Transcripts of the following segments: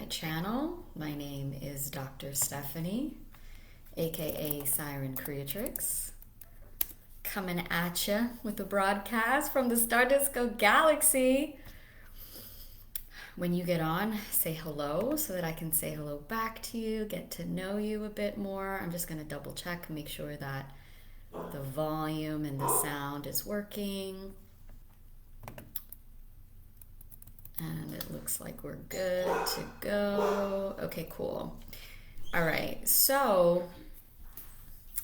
channel. My name is Dr. Stephanie, aka Siren Creatrix, coming at you with a broadcast from the Star Disco Galaxy. When you get on, say hello so that I can say hello back to you, get to know you a bit more. I'm just going to double check, make sure that the volume and the sound is working. And it looks like we're good to go. Okay, cool. All right, so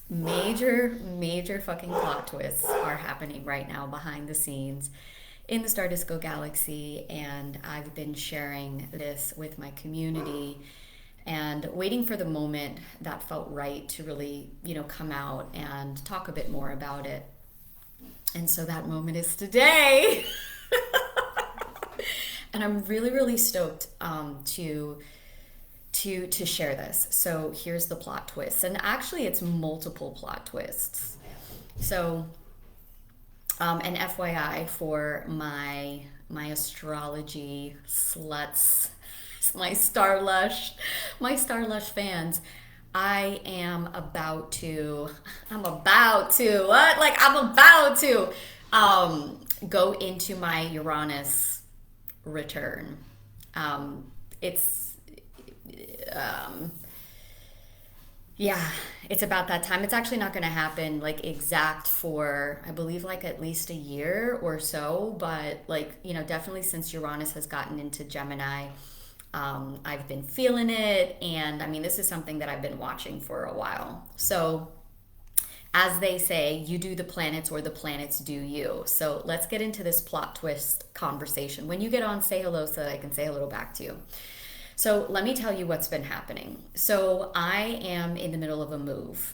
major fucking plot twists are happening right now behind the scenes in the Star Disco Galaxy, and I've been sharing this with my community and waiting for the moment that felt right to really, come out and talk a bit more about it. And so that moment is today. And I'm really stoked to share this. So here's the plot twist, and actually it's multiple plot twists. So an FYI for my astrology sluts, my Starlush fans, I'm about to go into my Uranus return. It's about that time. It's actually not going to happen like exact for, I believe, like at least a year or so, but definitely since Uranus has gotten into Gemini, I've been feeling it, and I mean, this is something that I've been watching for a while. So as they say, you do the planets or the planets do you. So let's get into this plot twist conversation. When you get on, say hello so that I can say hello back to you. So let me tell you what's been happening. So I am in the middle of a move.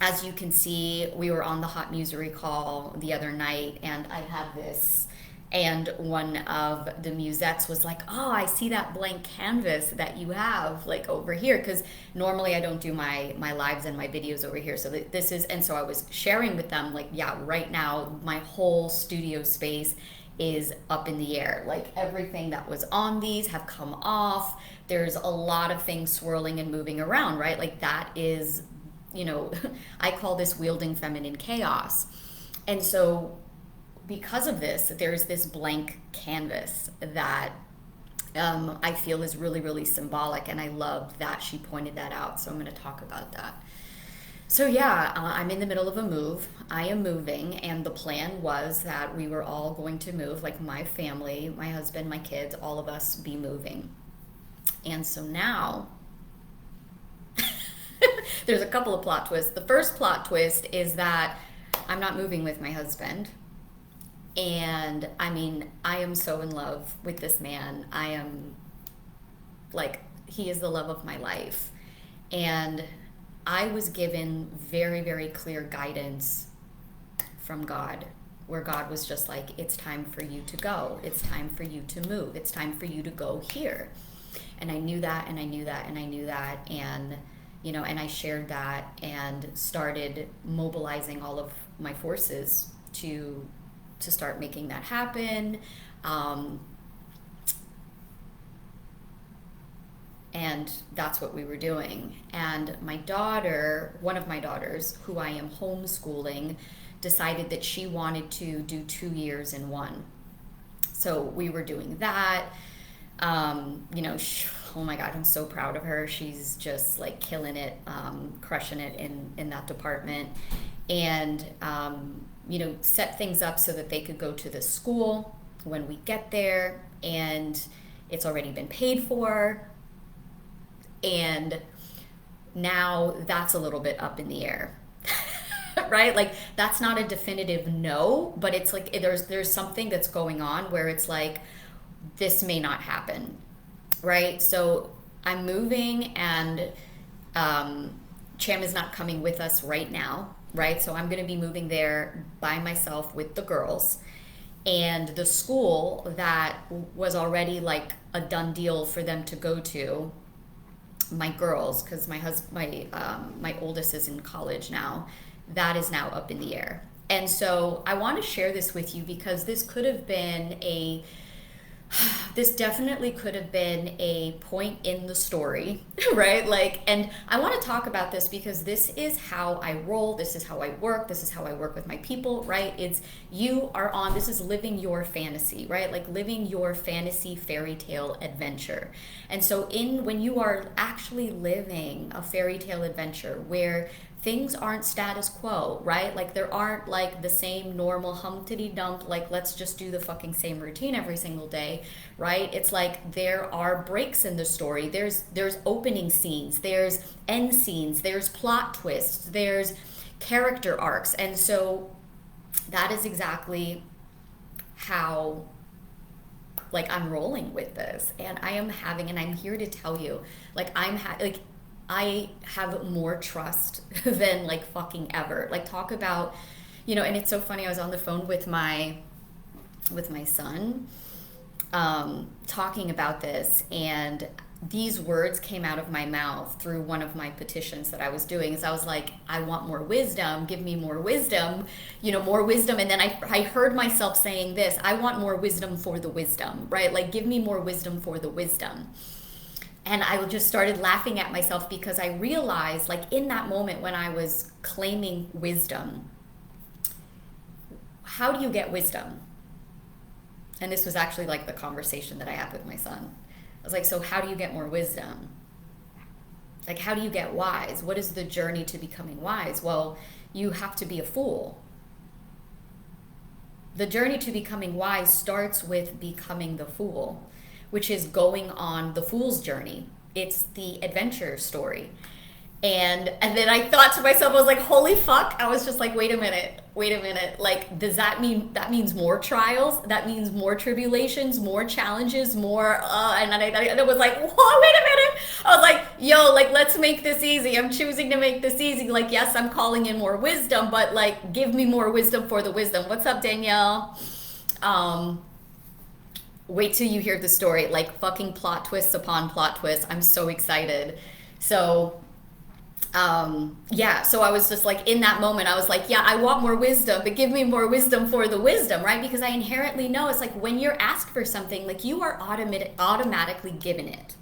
As you can see, we were on the Hot Musery call the other night, and I have this, and one of the musettes was like, oh, I see that blank canvas that you have like over here, because normally I don't do my lives and my videos over here. So this is, and so I was sharing with them like, yeah, right now my whole studio space is up in the air. Like everything that was on these have come off. There's a lot of things swirling and moving around, right? Like that is, I call this wielding feminine chaos. And so because of this, there's this blank canvas that I feel is really symbolic, and I love that she pointed that out. So I'm going to talk about that. So yeah, I'm in the middle of a move. I am moving, and the plan was that we were all going to move, like my family, my husband, my kids, all of us be moving. And so now there's a couple of plot twists. The first plot twist is that I'm not moving with my husband. And I mean, I am so in love with this man. I am like, he is the love of my life. And I was given very clear guidance from God, where God was just like, it's time for you to go. It's time for you to move. It's time for you to go here. And I knew that, and I knew that, and I knew that. And, and I shared that and started mobilizing all of my forces to start making that happen. And that's what we were doing. And my daughter, one of my daughters, who I am homeschooling, decided that she wanted to do 2 years in one. So we were doing that. Oh my God, I'm so proud of her. She's just like killing it, crushing it in that department. And, set things up so that they could go to the school when we get there, and it's already been paid for. And now that's a little bit up in the air, right? Like that's not a definitive no, but it's like there's something that's going on where it's like, this may not happen, right? So I'm moving, and Cham is not coming with us right now, right? So I'm going to be moving there by myself with the girls. And the school that was already like a done deal for them to go to, my girls, because my oldest is in college now, that is now up in the air. And so I want to share this with you because this could have been a This definitely could have been a point in the story, right? Like, and I want to talk about this because this is how I roll, this is how I work, this is how I work with my people, right? It's you are on, this is living your fantasy, right? Like living your fantasy fairy tale adventure. And so in when you are actually living a fairy tale adventure where things aren't status quo, right? Like there aren't like the same normal humpty dump, like let's just do the fucking same routine every single day, right? It's like there are breaks in the story. There's opening scenes, there's end scenes, there's plot twists, there's character arcs. And so that is exactly how like I'm rolling with this, and I am having, and I'm here to tell you, like like I have more trust than like fucking ever. Like talk about, and it's so funny. I was on the phone with my son, talking about this, and these words came out of my mouth through one of my petitions that I was doing. Is I was like, I want more wisdom, give me more wisdom, more wisdom. And then I heard myself saying this, I want more wisdom for the wisdom, right? Like, give me more wisdom for the wisdom. And I just started laughing at myself because I realized, like, in that moment when I was claiming wisdom, how do you get wisdom? And this was actually like the conversation that I had with my son. I was like, so how do you get more wisdom? Like, how do you get wise? What is the journey to becoming wise? Well, you have to be a fool. The journey to becoming wise starts with becoming the fool, which is going on the fool's journey. It's the adventure story. And then I thought to myself, I was like, holy fuck. I was just like, wait a minute. Like, does that means more trials? That means more tribulations, more challenges, more, and I was like, whoa, wait a minute. I was like, yo, like, let's make this easy. I'm choosing to make this easy. Like, yes, I'm calling in more wisdom, but like, give me more wisdom for the wisdom. What's up, Danielle? Wait till you hear the story. Like, fucking plot twists upon plot twists. I'm so excited. So, so I was just like, in that moment, I was like, yeah, I want more wisdom, but give me more wisdom for the wisdom, right? Because I inherently know it's like when you're asked for something, like you are automatically given it.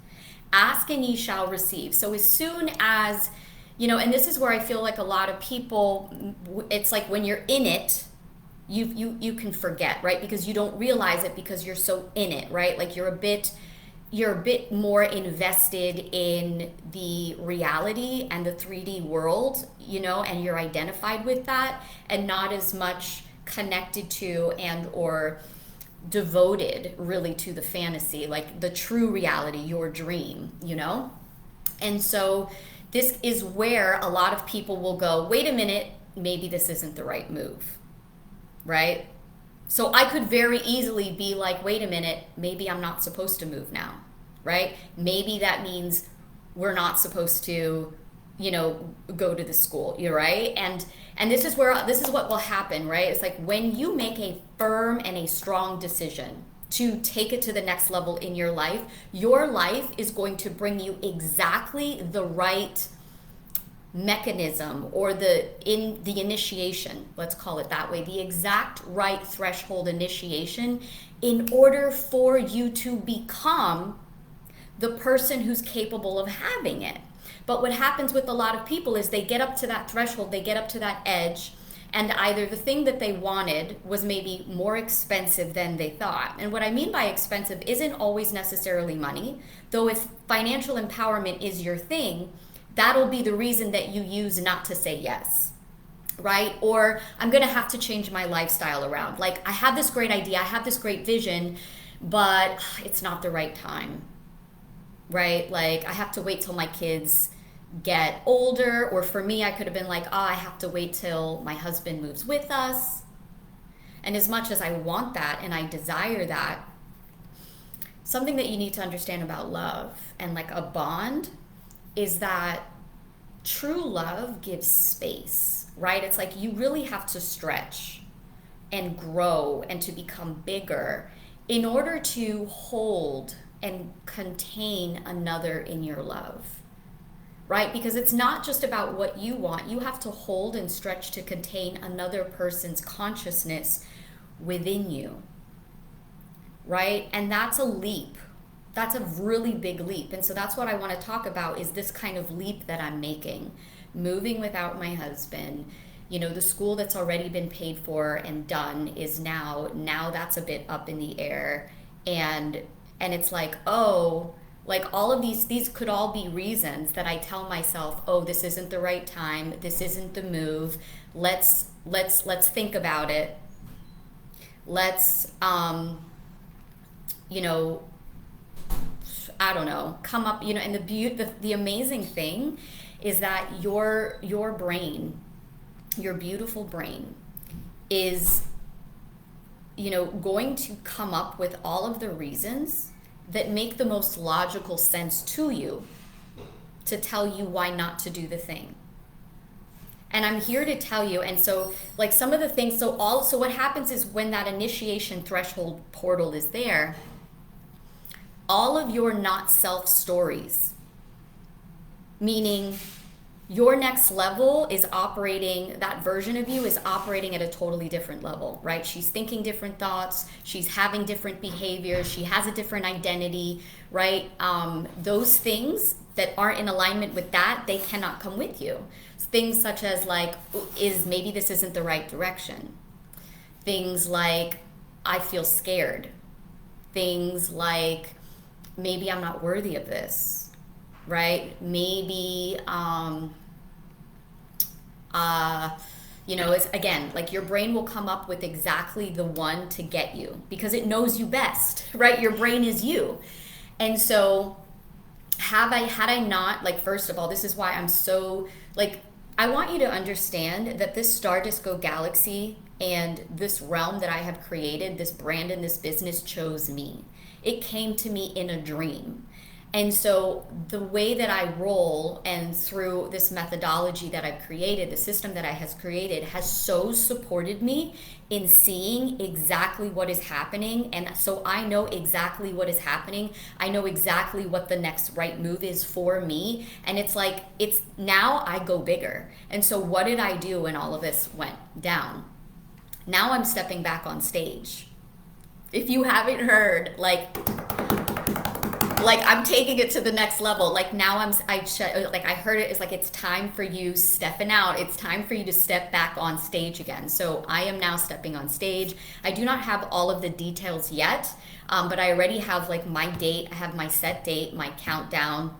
Ask and ye shall receive. So as soon as, and this is where I feel like a lot of people, it's like when you're in it, you can forget, right? Because you don't realize it because you're so in it, right? Like you're a bit more invested in the reality and the 3D world, and you're identified with that, and not as much connected to and or devoted really to the fantasy, like the true reality, your dream, And so this is where a lot of people will go, wait a minute, maybe this isn't the right move, right? So I could very easily be like, wait a minute, maybe I'm not supposed to move now, right? Maybe that means we're not supposed to, go to the school, you're right? And this is what will happen, right? It's like when you make a firm and a strong decision to take it to the next level in your life is going to bring you exactly the right mechanism or the initiation, let's call it that way, the exact right threshold initiation in order for you to become the person who's capable of having it. But what happens with a lot of people is they get up to that threshold, they get up to that edge, and either the thing that they wanted was maybe more expensive than they thought. And what I mean by expensive isn't always necessarily money, though if financial empowerment is your thing, that'll be the reason that you use not to say yes, right? Or I'm gonna have to change my lifestyle around. Like, I have this great idea, I have this great vision, but it's not the right time, right? Like, I have to wait till my kids get older, or for me, I could have been like, I have to wait till my husband moves with us. And as much as I want that and I desire that, something that you need to understand about love and like a bond is that true love gives space, right? It's like you really have to stretch and grow and to become bigger in order to hold and contain another in your love, right? Because it's not just about what you want. You have to hold and stretch to contain another person's consciousness within you. right? And that's a leap. That's a really big leap. And so that's what I want to talk about, is this kind of leap that I'm making. Moving without my husband, the school that's already been paid for and done is now that's a bit up in the air. And it's like, oh, like all of these could all be reasons that I tell myself, oh, this isn't the right time, this isn't the move. Let's think about it. Let's I don't know, come up, and the amazing thing is that your brain, your beautiful brain, is going to come up with all of the reasons that make the most logical sense to you to tell you why not to do the thing. And I'm here to tell you, and so like some of the things, so what happens is when that initiation threshold portal is there, all of your not self stories, meaning your next level is operating, that version of you is operating at a totally different level, right? She's thinking different thoughts, she's having different behaviors, she has a different identity, right? Those things that aren't in alignment with that, they cannot come with you. Things such as like, maybe this isn't the right direction. Things like, I feel scared. Things like, maybe I'm not worthy of this, right? Maybe, it's again, like your brain will come up with exactly the one to get you because it knows you best, right? Your brain is you. And so had I not, like, first of all, this is why I'm so, like, I want you to understand that this Star Disco Galaxy and this realm that I have created, this brand and this business chose me. It came to me in a dream. And so the way that I roll and through this methodology that I've created, the system that I has created, has so supported me in seeing exactly what is happening. And so I know exactly what is happening. I know exactly what the next right move is for me. And it's like, it's now I go bigger. And so what did I do when all of this went down? Now I'm stepping back on stage. If you haven't heard, like I'm taking it to the next level. Like now I heard it. It's like, it's time for you stepping out. It's time for you to step back on stage again. So I am now stepping on stage. I do not have all of the details yet, but I already have like my date. I have my set date, my countdown.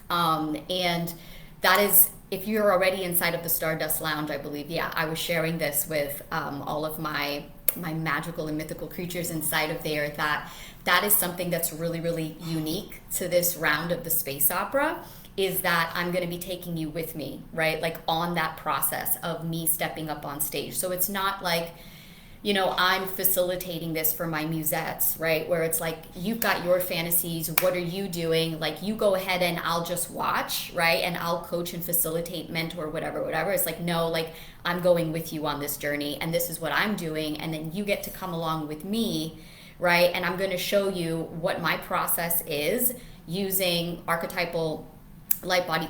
And that is, if you're already inside of the Stardust Lounge, I believe, yeah, I was sharing this with all of my magical and mythical creatures inside of there, that is something that's really, really unique to this round of the space opera, is that I'm going to be taking you with me, right? Like on that process of me stepping up on stage. So it's not like, I'm facilitating this for my musettes, right? Where it's like, you've got your fantasies, what are you doing? Like, you go ahead and I'll just watch, right? And I'll coach and facilitate, mentor, whatever. It's like, no, like, I'm going with you on this journey and this is what I'm doing. And then you get to come along with me, right? And I'm going to show you what my process is using archetypal light body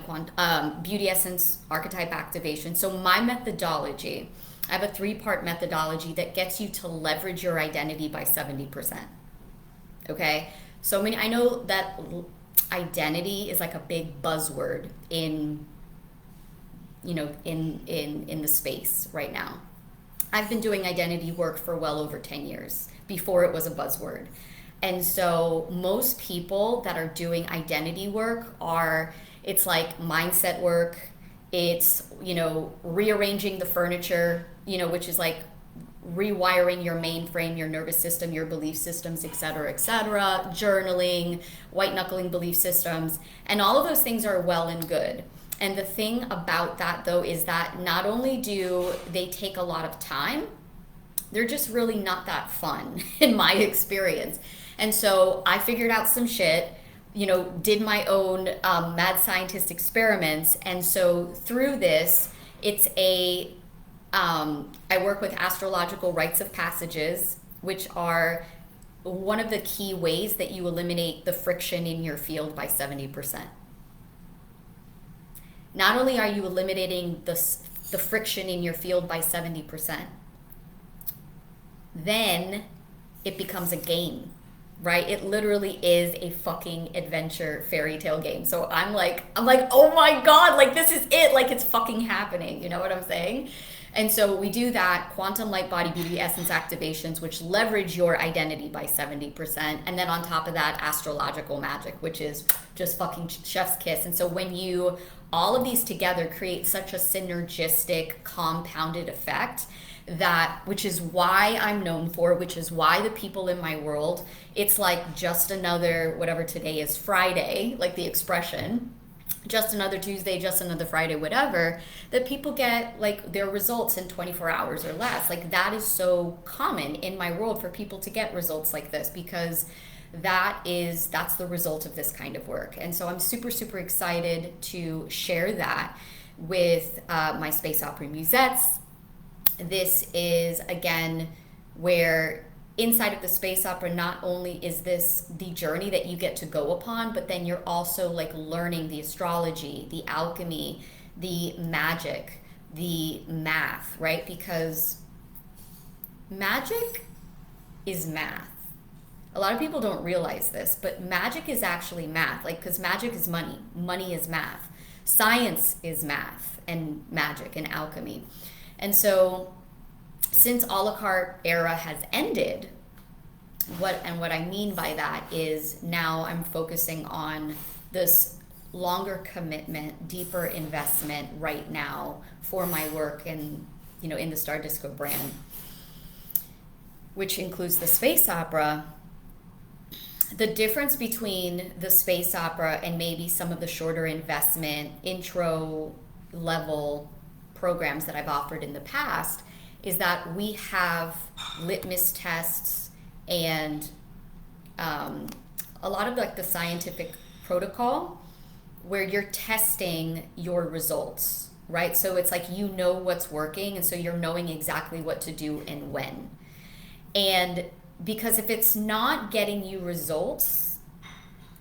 beauty essence archetype activation. So my methodology, I have a 3-part methodology that gets you to leverage your identity by 70%. Okay? I know that identity is like a big buzzword in the space right now. I've been doing identity work for well over 10 years before it was a buzzword. And so most people that are doing identity work it's like mindset work, it's, rearranging the furniture, which is like rewiring your mainframe, your nervous system, your belief systems, et cetera, journaling, white knuckling belief systems, and all of those things are well and good. And the thing about that, though, is that not only do they take a lot of time, they're just really not that fun in my experience. And so I figured out some shit, did my own mad scientist experiments. And so through this, it's I work with astrological rites of passages, which are one of the key ways that you eliminate the friction in your field by 70%. Not only are you eliminating the friction in your field by 70%, then it becomes a game, right? It literally is a fucking adventure fairy tale game. So I'm like, oh my God, like this is it. Like it's fucking happening. You know what I'm saying? And so we do that quantum light body beauty essence activations, which leverage your identity by 70%. And then on top of that, astrological magic, which is just fucking chef's kiss. And so when you, all of these together create such a synergistic, compounded effect that, which is why I'm known for, which is why the people in my world, it's like just another, whatever today is, Friday, like the expression, just another Tuesday, just another Friday, whatever, that people get like their results in 24 hours or less. Like that is so common in my world for people to get results like this, because that's the result of this kind of work. And so I'm super, super excited to share that with my Space Opera Musettes. This is, again, where inside of the Space Opera, not only is this the journey that you get to go upon, but then you're also like learning the astrology, the alchemy, the magic, the math, right? Because magic is math. A lot of people don't realize this, but magic is actually math. Like, because magic is money. Money is math. Science is math and magic and alchemy. And so since a la carte era has ended, what I mean by that is now I'm focusing on this longer commitment, deeper investment right now for my work and, you know, in the Star Disco brand, which includes the Space Opera. The difference between the Space Opera and maybe some of the shorter investment intro level programs that I've offered in the past is that we have litmus tests and a lot of like the scientific protocol where you're testing your results, right? So it's like you know what's working, and so you're knowing exactly what to do and when. And because if it's not getting you results,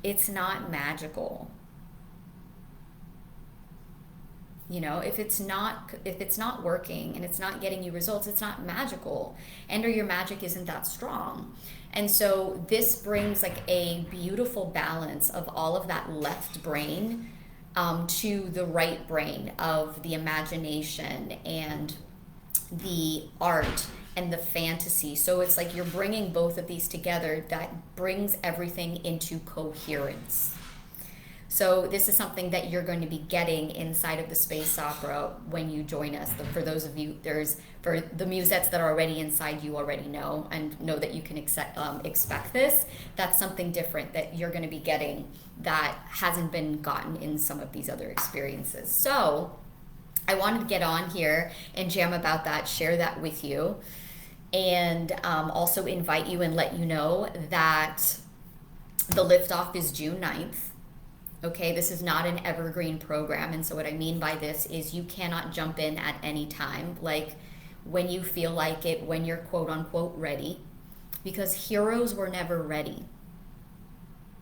it's not magical. You know, if it's not working and it's not getting you results, it's not magical, and or your magic isn't that strong. And so this brings like a beautiful balance of all of that left brain to the right brain of the imagination and the art and the fantasy. So it's like you're bringing both of these together that brings everything into coherence. So this is something that you're going to be getting inside of the Space Opera when you join us. For those of you, for the Musettes that are already inside, you already know and know that you can expect this. That's something different that you're going to be getting that hasn't been gotten in some of these other experiences. So I wanted to get on here and jam about that, share that with you, and also invite you and let you know that the liftoff is June 9th. Okay, this is not an evergreen program. And so what I mean by this is you cannot jump in at any time, like when you feel like it, when you're quote unquote ready, because heroes were never ready.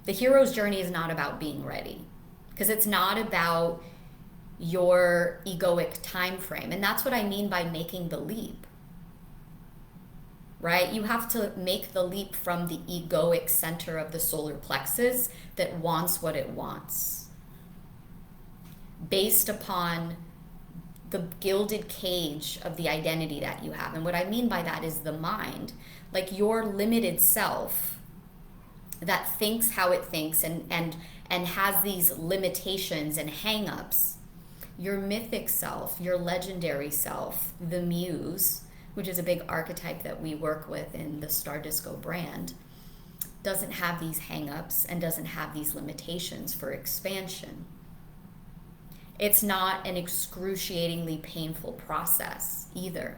The hero's journey is not about being ready, because it's not about your egoic time frame. And that's what I mean by making the leap. Right? You have to make the leap from the egoic center of the solar plexus that wants what it wants, based upon the gilded cage of the identity that you have. And what I mean by that is the mind, like your limited self that thinks how it thinks and has these limitations and hang-ups. Your mythic self, your legendary self, the Muse, which is a big archetype that we work with in the Star Disco brand, doesn't have these hang-ups and doesn't have these limitations for expansion. It's not an excruciatingly painful process either.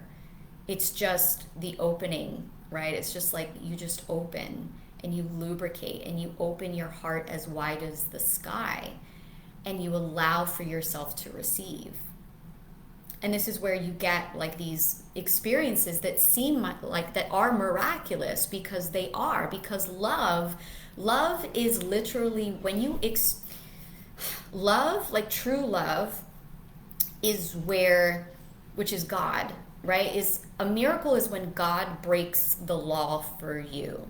It's just the opening, right? It's just like you just open and you lubricate and you open your heart as wide as the sky and you allow for yourself to receive. And this is where you get like these experiences that seem like that are miraculous, because they are, because love is literally when you love, like true love is where, which is God, right? Is a miracle is when God breaks the law for you.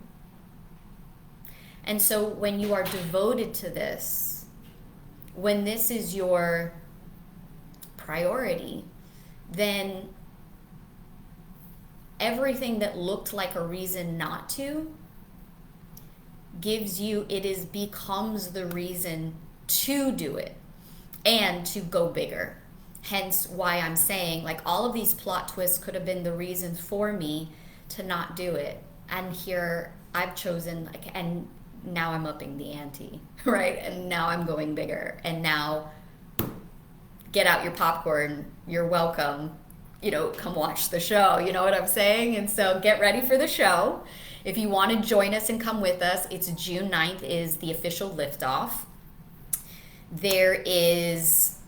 And so when you are devoted to this, when this is your priority, then everything that looked like a reason not to becomes the reason to do it and to go bigger. Hence why I'm saying, like, all of these plot twists could have been the reasons for me to not do it. And here I've chosen, like, and now I'm upping the ante, right? And now I'm going bigger. And now get out your popcorn. You're welcome. Come watch the show. You know what I'm saying? And so get ready for the show. If you want to join us and come with us, it's June 9th is the official liftoff. There is,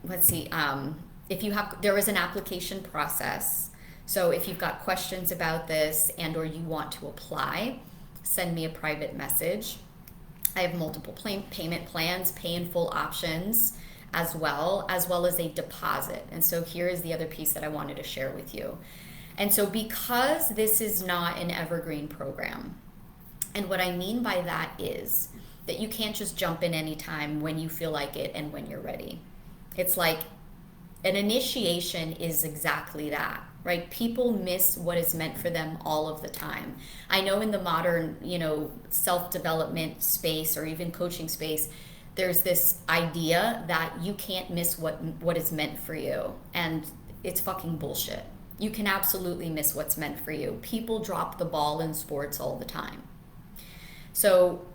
there is an application process. So if you've got questions about this and or you want to apply, send me a private message. I have multiple payment plans, pay in full options, as well as a deposit. And so here is the other piece that I wanted to share with you. And so because this is not an evergreen program, and what I mean by that is that you can't just jump in anytime when you feel like it and when you're ready. It's like an initiation is exactly that, right? People miss what is meant for them all of the time. I know in the modern, self-development space or even coaching space, there's this idea that you can't miss what is meant for you. And it's fucking bullshit. You can absolutely miss what's meant for you. People drop the ball in sports all the time. So,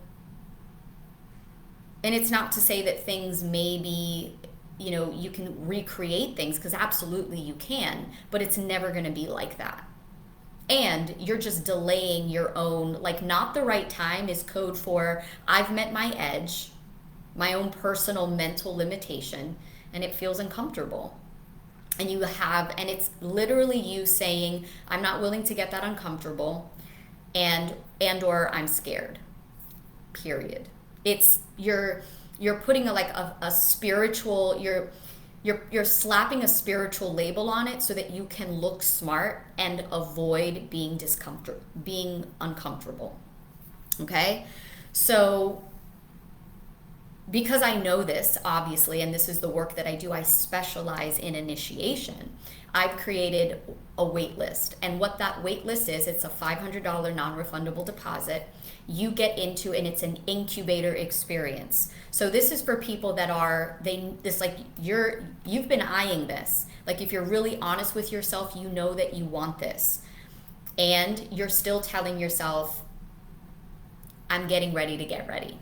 and it's not to say that things maybe, you can recreate things, because absolutely you can, but it's never going to be like that. And you're just delaying your own, like, not the right time is code for I've met my edge, my own personal mental limitation, and it feels uncomfortable. And it's literally you saying, I'm not willing to get that uncomfortable, and or I'm scared, period. It's, you're putting a spiritual, you're slapping a spiritual label on it so that you can look smart and avoid being uncomfortable. Okay? So, because I know this, obviously, and this is the work that I do, I specialize in initiation. I've created a wait list. And what that wait list is, it's a $500 non-refundable deposit. You get into, and it's an incubator experience. So this is for people that you've been eyeing this. Like, if you're really honest with yourself, you know that you want this. And you're still telling yourself, I'm getting ready to get ready.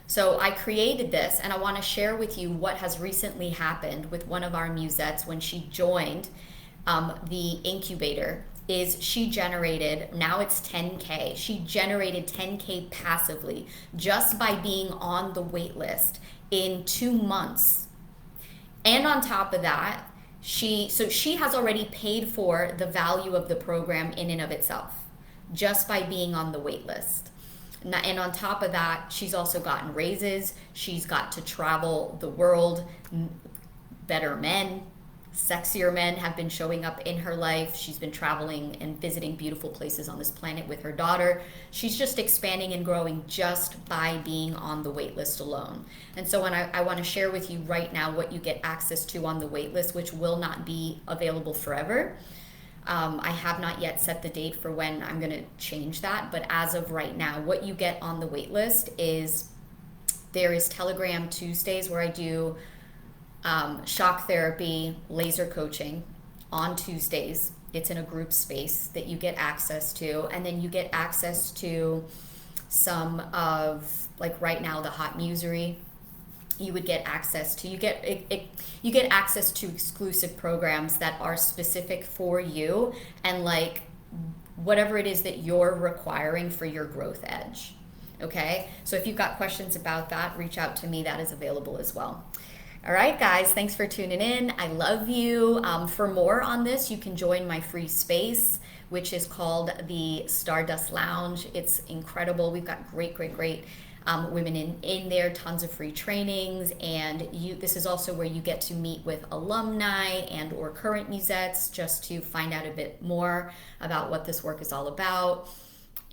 So I created this, and I want to share with you what has recently happened with one of our musettes when she joined the incubator. Is she generated, now it's 10K, she generated 10K passively just by being on the wait list in 2 months. And on top of that, she has already paid for the value of the program in and of itself just by being on the wait list. And on top of that, she's also gotten raises. She's got to travel the world. Better men, sexier men have been showing up in her life. She's been traveling and visiting beautiful places on this planet with her daughter. She's just expanding and growing just by being on the wait list alone. And so I want to share with you right now what you get access to on the wait list, which will not be available forever. I have not yet set the date for when I'm going to change that, but as of right now, what you get on the wait list is there is Telegram Tuesdays where I do shock therapy, laser coaching on Tuesdays. It's in a group space that you get access to, and then you get access to some of, like right now, the hot musery. You would get access to, you get access to exclusive programs that are specific for you and like whatever it is that you're requiring for your growth edge. Okay, so if you've got questions about that, reach out to me. That is available as well. All right, guys, thanks for tuning in. I love you. For more on this, you can join my free space, which is called the Stardust Lounge. It's incredible. We've got great women in there, tons of free trainings, and this is also where you get to meet with alumni and or current musettes just to find out a bit more about what this work is all about.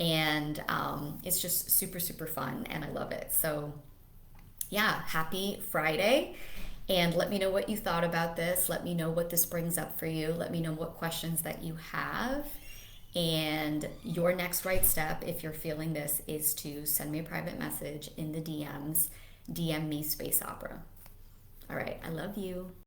And it's just super, super fun, and I love it. So yeah, happy Friday. And let me know what you thought about this. Let me know what this brings up for you. Let me know what questions that you have. And your next right step, if you're feeling this, is to send me a private message in the DMs. DM me Space Opera. All right, I love you.